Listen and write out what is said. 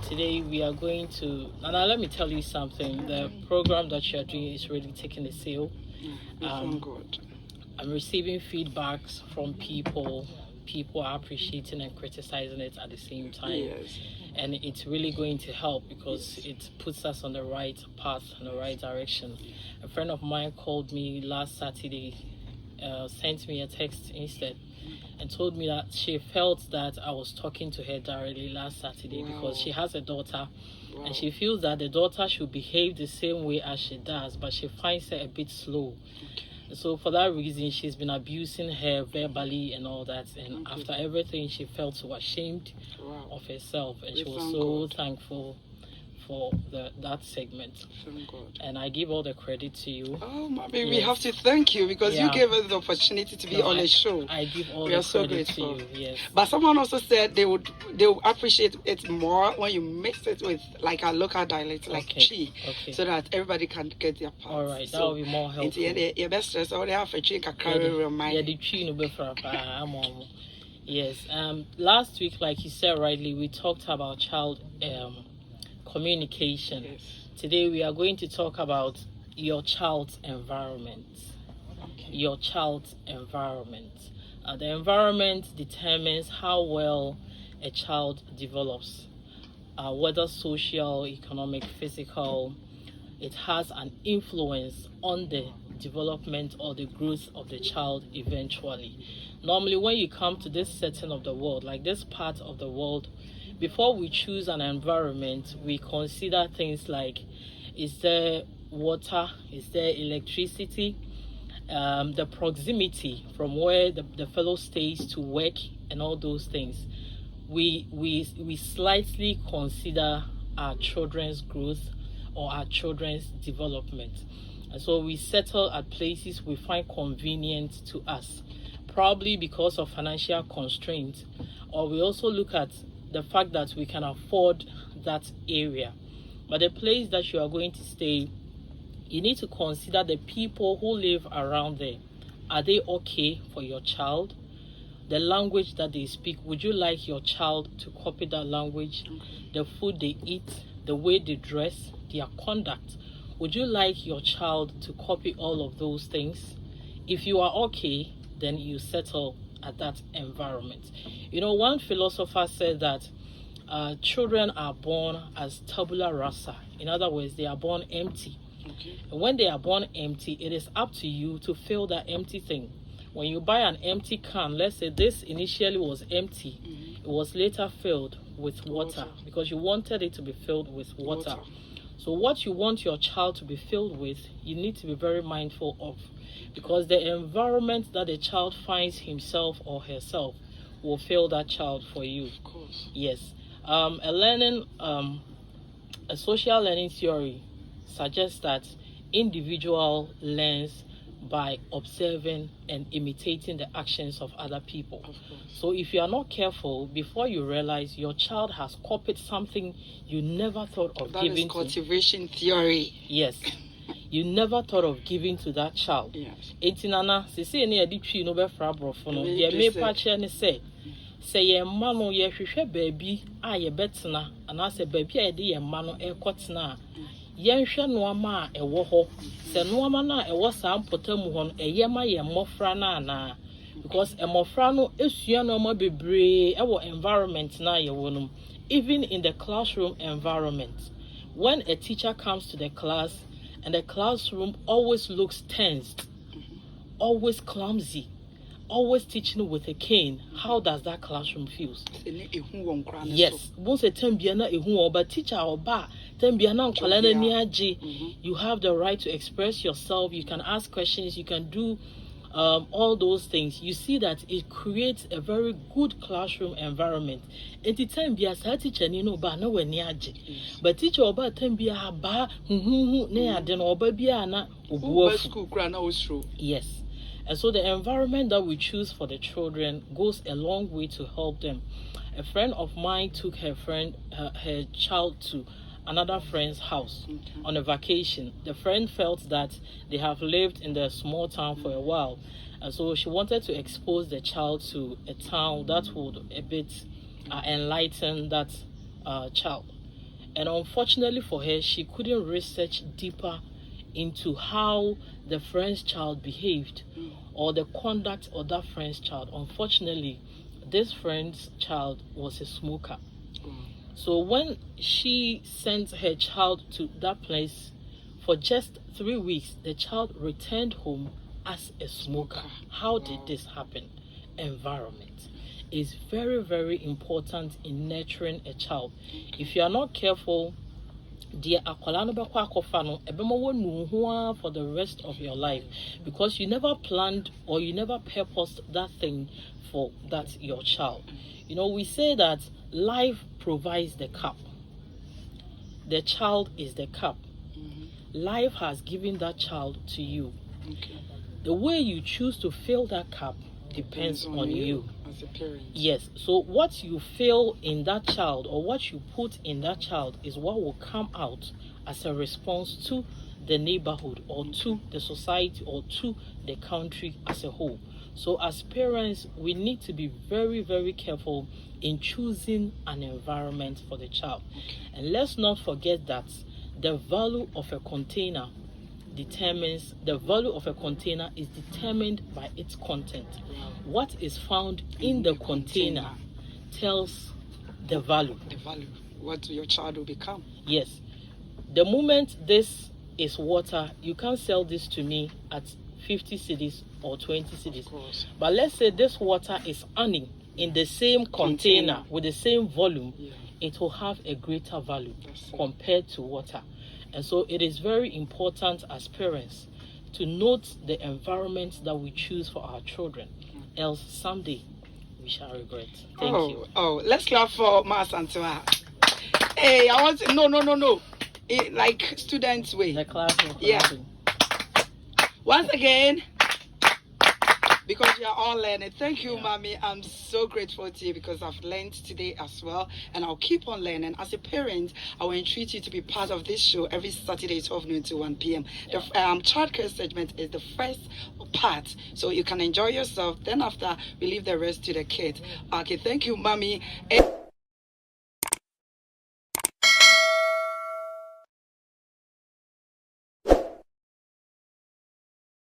Today we are going to, Nana, let me tell you something. The program that you are doing is really taking a seal. Good. I'm receiving feedbacks from people. People are appreciating and criticizing it at the same time. Yes. And it's really going to help because it puts us on the right path and the right direction. A friend of mine called me last Saturday, sent me a text instead, and told me that she felt that I was talking to her directly last Saturday because she has a daughter and she feels that the daughter should behave the same way as she does, but she finds her a bit slow. So for that reason, she's been abusing her verbally and all that. And after everything, she felt so ashamed of herself, and she was so thankful for that segment. And I give all the credit to you. Oh, my baby, we have to thank you because you gave us the opportunity to be on the show. I give all the credit to you. Yes. But someone also said they would appreciate it more when you mix it with like a local dialect, like Chi, so that everybody can get their part. All right, that will be more helpful. Your best stress, all they have a Chi carry remind. Yeah, the Chi no be for Yes. Last week, like you said rightly, we talked about child communication. Yes. Today we are going to talk about your child's environment. Your child's environment. The environment determines how well a child develops, whether social, economic, physical. It has an influence on the development or the growth of the child eventually. Normally, when you come to this setting of the world, like this part of the world, before we choose an environment, we consider things like, is there water, is there electricity, the proximity from where the fellow stays to work and all those things. We slightly consider our children's growth or our children's development. And so we settle at places we find convenient to us, probably because of financial constraints, or we also look at the fact that we can afford that area. But the place that you are going to stay, you need to consider the people who live around there. Are they okay for your child? The language that they speak, would you like your child to copy that language? The food they eat, the way they dress, their conduct, would you like your child to copy all of those things? If you are okay, then you settle at that environment. You know, one philosopher said that children are born as tabula rasa. In other words, they are born empty. And when they are born empty, it is up to you to fill that empty thing. When you buy an empty can, let's say this initially was empty, it was later filled with water because you wanted it to be filled with water. So what you want your child to be filled with, you need to be very mindful of, because the environment that the child finds himself or herself will fill that child for you. Of course. Yes. A social learning theory suggests that individual learns by observing and imitating the actions of other people. So if you are not careful, before you realize, your child has copied something you never thought of giving to. That is cultivation theory. Yes. You never thought of giving to that child. Yes. Etinana, se ne adi twi no be fra brofo no. Ye me pa che ne say ye ma no ye hwehwe baabi a ye betena ana se baabi a ye de ye ma no ekotena yenhwe noama a ewo ho se noama na ewo saa mpotamu ho no eye ma ye mmofra na ana, because mmofra no esua noama bebre ewo environment na ye wonum. Even in the classroom environment, when a teacher comes to the class and the classroom always looks tensed, always clumsy, always teaching with a cane, how does that classroom feel? Yes, once a tembiana but teacher or ba tembiana you have the right to express yourself, you can ask questions, you can do all those things. You see that it creates a very good classroom environment. At the time, be a teacher, ba no when but teacher or ba tembia ba near then or babiana school. Yes. And so the environment that we choose for the children goes a long way to help them. A friend of mine took her child to another friend's house on a vacation. The friend felt that they have lived in the small town for a while, and so she wanted to expose the child to a town that would a bit enlighten that child. And unfortunately for her, she couldn't research deeper into how the friend's child behaved or the conduct of that friend's child. Unfortunately, this friend's child was a smoker. So when she sent her child to that place for just 3 weeks, the child returned home as a smoker. How did this happen? Environment is very, very important in nurturing a child. If you are not careful, for the rest of your life, because you never planned or you never purposed that thing for that your child. You know, we say that life provides the cup, the child is the cup. Life has given that child to you. The way you choose to fill that cup depends on you as a parent. Yes, so what you feel in that child or what you put in that child is what will come out as a response to the neighborhood or to the society or to the country as a whole. So as parents, we need to be very, very careful in choosing an environment for the child. And let's not forget that the value of a container is determined by its content. What is found in the container tells the value. What your child will become. Yes. The moment this is water, you can't sell this to me at 50 cedis or 20 cedis. But let's say this water is honey in the same container with the same volume, it will have a greater value compared to water. And so it is very important as parents to note the environment that we choose for our children, else someday we shall regret. Thank you. Oh, let's clap for Ma Asantewaa. Hey, I want to, no. Like students' way. The class. Yeah. Once again, because we are all learning. Thank you, Mommy. I'm so grateful to you because I've learned today as well, and I'll keep on learning. As a parent, I will entreat you to be part of this show every Saturday, 12 noon to 1 p.m. The childcare segment is the first part, so you can enjoy yourself. Then after, we leave the rest to the kids. Okay, thank you, Mommy.